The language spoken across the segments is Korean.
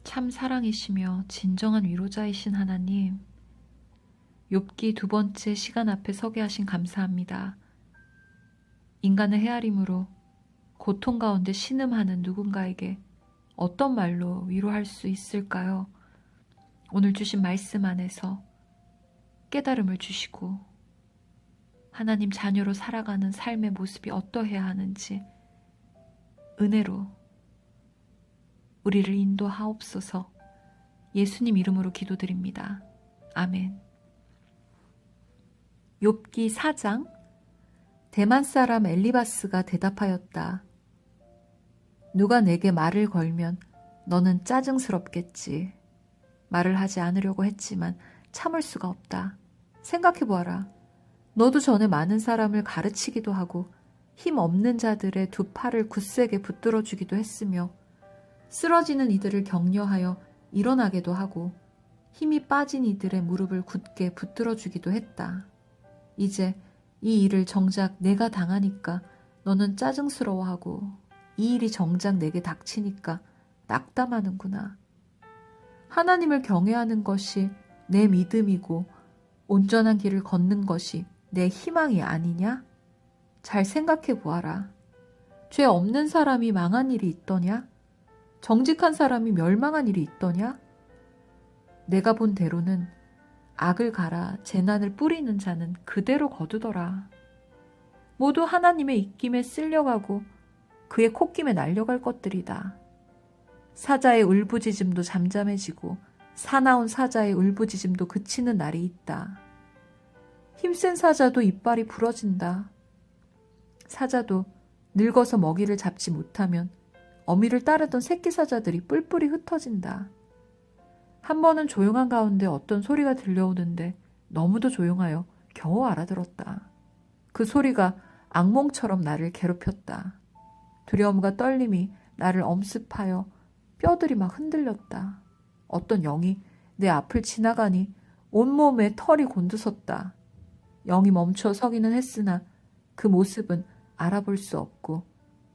참 사랑이시며 진정한 위로자이신 하나님, 욥기 2번째 시간 앞에 서게 하신 감사합니다. 인간의 헤아림으로 고통 가운데 신음하는 누군가에게 어떤 말로 위로할 수 있을까요? 오늘 주신 말씀 안에서 깨달음을 주시고 하나님 자녀로 살아가는 삶의 모습이 어떠해야 하는지 은혜로 우리를 인도하옵소서. 예수님 이름으로 기도드립니다. 아멘. 욥기 4장. 대만 사람 엘리바스가 대답하였다. 누가 내게 말을 걸면 너는 짜증스럽겠지. 말을 하지 않으려고 했지만 참을 수가 없다. 생각해보아라. 너도 전에 많은 사람을 가르치기도 하고 힘 없는 자들의 두 팔을 굳세게 붙들어주기도 했으며 쓰러지는 이들을 격려하여 일어나게도 하고 힘이 빠진 이들의 무릎을 굳게 붙들어주기도 했다. 이제 이 일을 정작 내가 당하니까 너는 짜증스러워하고 이 일이 정작 내게 닥치니까 낙담하는구나. 하나님을 경외하는 것이 내 믿음이고 온전한 길을 걷는 것이 내 희망이 아니냐? 잘 생각해 보아라. 죄 없는 사람이 망한 일이 있더냐? 정직한 사람이 멸망한 일이 있더냐? 내가 본 대로는 악을 갈아 재난을 뿌리는 자는 그대로 거두더라. 모두 하나님의 입김에 쓸려가고 그의 콧김에 날려갈 것들이다. 사자의 울부짖음도 잠잠해지고 사나운 사자의 울부짖음도 그치는 날이 있다. 힘센 사자도 이빨이 부러진다. 사자도 늙어서 먹이를 잡지 못하면 어미를 따르던 새끼 사자들이 뿔뿔이 흩어진다. 한 번은 조용한 가운데 어떤 소리가 들려오는데 너무도 조용하여 겨우 알아들었다. 그 소리가 악몽처럼 나를 괴롭혔다. 두려움과 떨림이 나를 엄습하여 뼈들이 막 흔들렸다. 어떤 영이 내 앞을 지나가니 온몸에 털이 곤두섰다. 영이 멈춰 서기는 했으나 그 모습은 알아볼 수 없고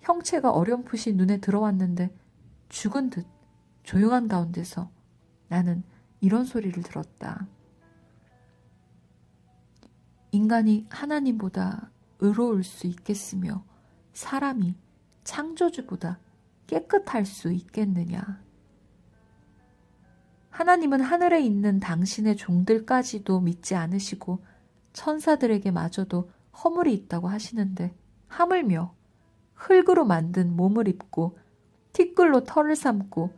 형체가 어렴풋이 눈에 들어왔는데 죽은 듯 조용한 가운데서 나는 이런 소리를 들었다. 인간이 하나님보다 의로울 수 있겠으며 사람이 창조주보다 깨끗할 수 있겠느냐. 하나님은 하늘에 있는 당신의 종들까지도 믿지 않으시고 천사들에게 마저도 허물이 있다고 하시는데 하물며 흙으로 만든 몸을 입고 티끌로 털을 삼고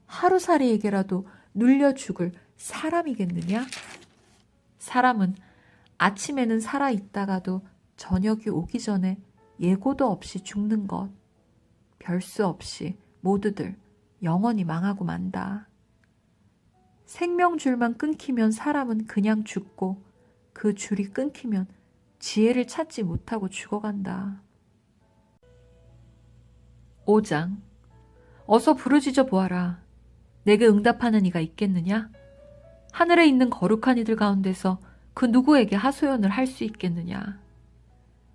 하루살이에게라도 눌려 죽을 사람이겠느냐? 사람은 아침에는 살아있다가도 저녁이 오기 전에 예고도 없이 죽는 것. 별수 없이 모두들 영원히 망하고 만다. 생명줄만 끊기면 사람은 그냥 죽고 그 줄이 끊기면 지혜를 찾지 못하고 죽어간다. 5장. 어서 부르짖어 보아라. 내게 응답하는 이가 있겠느냐? 하늘에 있는 거룩한 이들 가운데서 그 누구에게 하소연을 할 수 있겠느냐?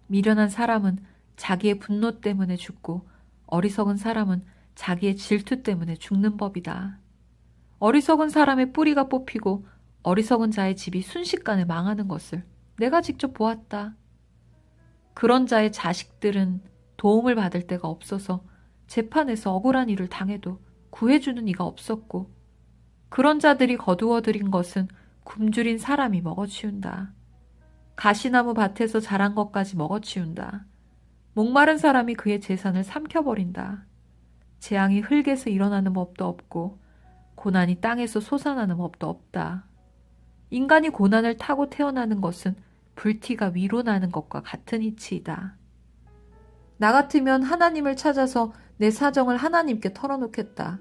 미련한 사람은 자기의 분노 때문에 죽고 어리석은 사람은 자기의 질투 때문에 죽는 법이다. 어리석은 사람의 뿌리가 뽑히고 어리석은 자의 집이 순식간에 망하는 것을 내가 직접 보았다. 그런 자의 자식들은 도움을 받을 데가 없어서 재판에서 억울한 일을 당해도 구해주는 이가 없었고 그런 자들이 거두어들인 것은 굶주린 사람이 먹어치운다. 가시나무 밭에서 자란 것까지 먹어치운다. 목마른 사람이 그의 재산을 삼켜버린다. 재앙이 흙에서 일어나는 법도 없고 고난이 땅에서 솟아나는 법도 없다. 인간이 고난을 타고 태어나는 것은 불티가 위로 나는 것과 같은 이치이다. 나 같으면 하나님을 찾아서 내 사정을 하나님께 털어놓겠다.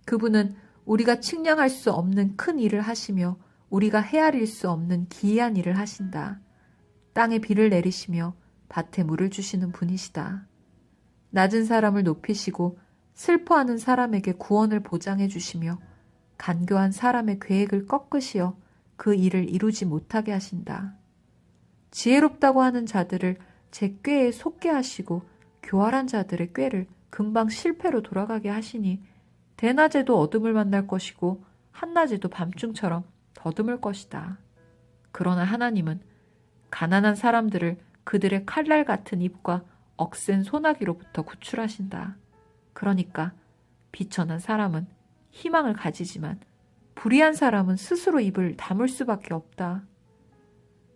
그분은 우리가 측량할 수 없는 큰 일을 하시며 우리가 헤아릴 수 없는 기이한 일을 하신다. 땅에 비를 내리시며 밭에 물을 주시는 분이시다. 낮은 사람을 높이시고 슬퍼하는 사람에게 구원을 보장해 주시며 간교한 사람의 계획을 꺾으시어 그 일을 이루지 못하게 하신다. 지혜롭다고 하는 자들을 제 꾀에 속게 하시고 교활한 자들의 꾀를 금방 실패로 돌아가게 하시니 대낮에도 어둠을 만날 것이고 한낮에도 밤중처럼 더듬을 것이다. 그러나 하나님은 가난한 사람들을 그들의 칼날 같은 입과 억센 소나기로부터 구출하신다. 그러니까 비천한 사람은 희망을 가지지만 불의한 사람은 스스로 입을 다물 수밖에 없다.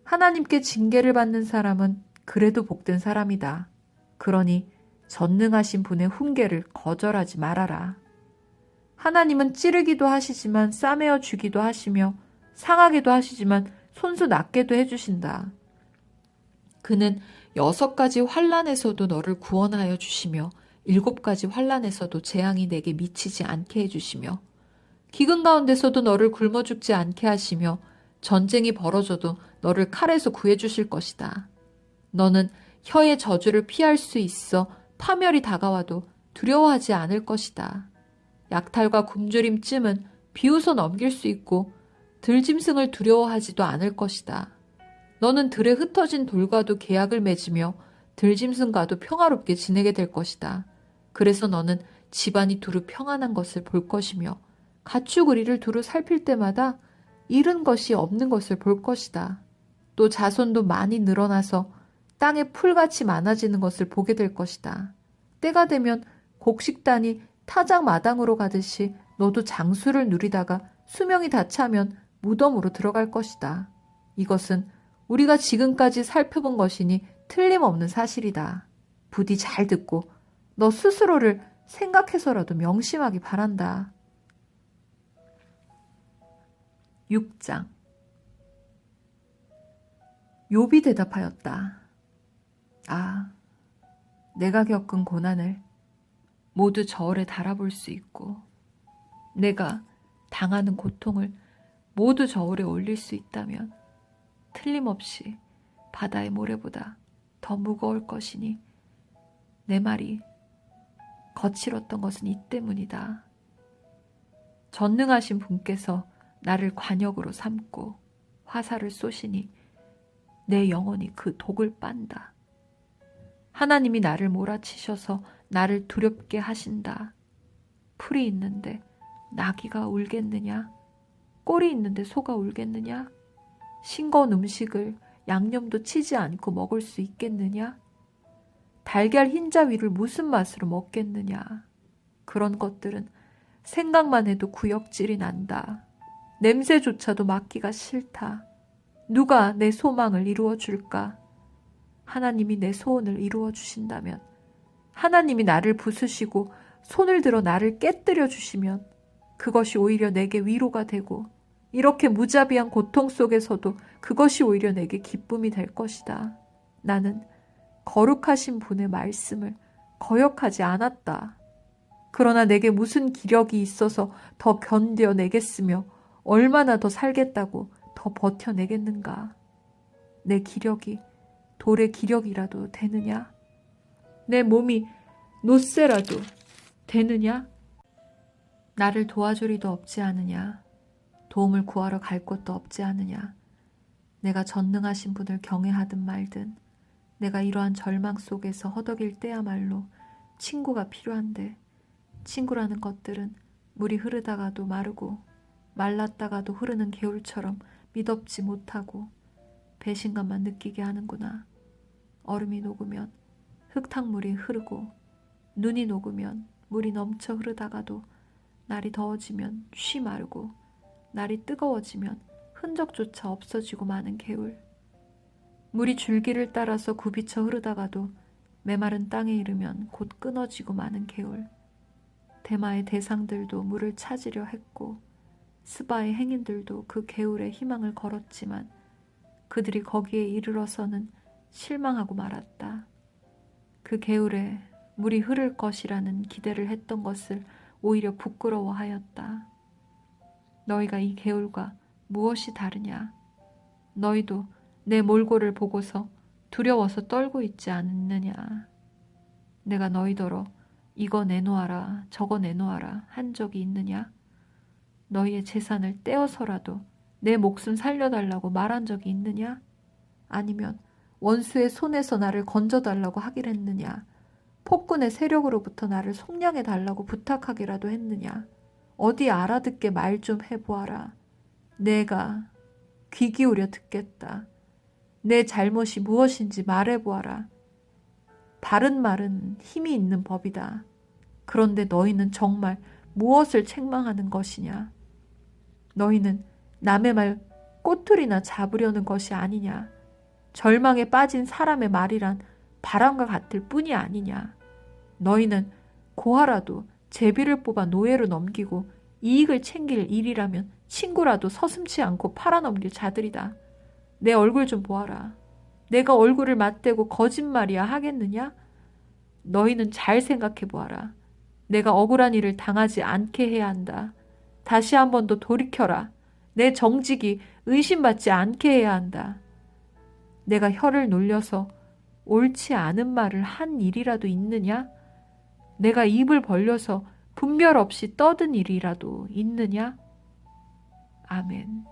하나님께 징계를 받는 사람은 그래도 복된 사람이다. 그러니 전능하신 분의 훈계를 거절하지 말아라. 하나님은 찌르기도 하시지만 싸매어 주기도 하시며 상하게도 하시지만 손수 낫게도 해주신다. 그는 6가지 환난에서도 너를 구원하여 주시며 7가지 환난에서도 재앙이 내게 미치지 않게 해주시며 기근 가운데서도 너를 굶어 죽지 않게 하시며 전쟁이 벌어져도 너를 칼에서 구해주실 것이다. 너는 혀의 저주를 피할 수 있어 파멸이 다가와도 두려워하지 않을 것이다. 약탈과 굶주림쯤은 비웃어 넘길 수 있고 들짐승을 두려워하지도 않을 것이다. 너는 들에 흩어진 돌과도 계약을 맺으며 들짐승과도 평화롭게 지내게 될 것이다. 그래서 너는 집안이 두루 평안한 것을 볼 것이며 가축 우리를 두루 살필 때마다 잃은 것이 없는 것을 볼 것이다. 또 자손도 많이 늘어나서 땅에 풀같이 많아지는 것을 보게 될 것이다. 때가 되면 곡식단이 타작 마당으로 가듯이 너도 장수를 누리다가 수명이 다 차면 무덤으로 들어갈 것이다. 이것은 우리가 지금까지 살펴본 것이니 틀림없는 사실이다. 부디 잘 듣고 너 스스로를 생각해서라도 명심하기 바란다. 6장. 욥이 대답하였다. 아, 내가 겪은 고난을 모두 저울에 달아볼 수 있고 내가 당하는 고통을 모두 저울에 올릴 수 있다면 틀림없이 바다의 모래보다 더 무거울 것이니 내 말이 거칠었던 것은 이 때문이다. 전능하신 분께서 나를 관역으로 삼고 화살을 쏘시니 내 영혼이 그 독을 빤다. 하나님이 나를 몰아치셔서 나를 두렵게 하신다. 풀이 있는데 나귀가 울겠느냐? 꼴이 있는데 소가 울겠느냐? 싱거운 음식을 양념도 치지 않고 먹을 수 있겠느냐? 달걀 흰자 위를 무슨 맛으로 먹겠느냐? 그런 것들은 생각만 해도 구역질이 난다. 냄새조차도 맡기가 싫다. 누가 내 소망을 이루어 줄까? 하나님이 내 소원을 이루어 주신다면, 하나님이 나를 부수시고 손을 들어 나를 깨뜨려 주시면 그것이 오히려 내게 위로가 되고 이렇게 무자비한 고통 속에서도 그것이 오히려 내게 기쁨이 될 것이다. 나는 거룩하신 분의 말씀을 거역하지 않았다. 그러나 내게 무슨 기력이 있어서 더 견뎌내겠으며 얼마나 더 살겠다고 더 버텨내겠는가. 내 기력이 돌의 기력이라도 되느냐? 내 몸이 노쇠라도 되느냐? 나를 도와줄 이도 없지 않으냐? 도움을 구하러 갈 곳도 없지 않으냐? 내가 전능하신 분을 경외하든 말든 내가 이러한 절망 속에서 허덕일 때야말로 친구가 필요한데 친구라는 것들은 물이 흐르다가도 마르고 말랐다가도 흐르는 개울처럼 미덥지 못하고 배신감만 느끼게 하는구나. 얼음이 녹으면 흙탕물이 흐르고 눈이 녹으면 물이 넘쳐 흐르다가도 날이 더워지면 쉬 마르고 날이 뜨거워지면 흔적조차 없어지고 마는 개울. 물이 줄기를 따라서 굽이쳐 흐르다가도 메마른 땅에 이르면 곧 끊어지고 마는 개울. 대마의 대상들도 물을 찾으려 했고 스바의 행인들도 그 개울에 희망을 걸었지만 그들이 거기에 이르러서는 실망하고 말았다. 그 개울에 물이 흐를 것이라는 기대를 했던 것을 오히려 부끄러워하였다. 너희가 이 개울과 무엇이 다르냐? 너희도 내 몰골을 보고서 두려워서 떨고 있지 않느냐? 내가 너희더러 이거 내놓아라 저거 내놓아라 한 적이 있느냐? 너희의 재산을 떼어서라도 내 목숨 살려달라고 말한 적이 있느냐? 아니면 원수의 손에서 나를 건져달라고 하길 했느냐? 폭군의 세력으로부터 나를 속량해달라고 부탁하기라도 했느냐? 어디 알아듣게 말 좀 해보아라. 내가 귀 기울여 듣겠다. 내 잘못이 무엇인지 말해보아라. 바른 말은 힘이 있는 법이다. 그런데 너희는 정말 무엇을 책망하는 것이냐? 너희는 남의 말 꼬투리나 잡으려는 것이 아니냐? 절망에 빠진 사람의 말이란 바람과 같을 뿐이 아니냐? 너희는 고아라도 제비를 뽑아 노예로 넘기고 이익을 챙길 일이라면 친구라도 서슴지 않고 팔아넘길 자들이다. 내 얼굴 좀 보아라. 내가 얼굴을 맞대고 거짓말이야 하겠느냐? 너희는 잘 생각해 보아라. 내가 억울한 일을 당하지 않게 해야 한다. 다시 한 번 더 돌이켜라. 내 정직이 의심받지 않게 해야 한다. 내가 혀를 놀려서 옳지 않은 말을 한 일이라도 있느냐? 내가 입을 벌려서 분별 없이 떠든 일이라도 있느냐? 아멘.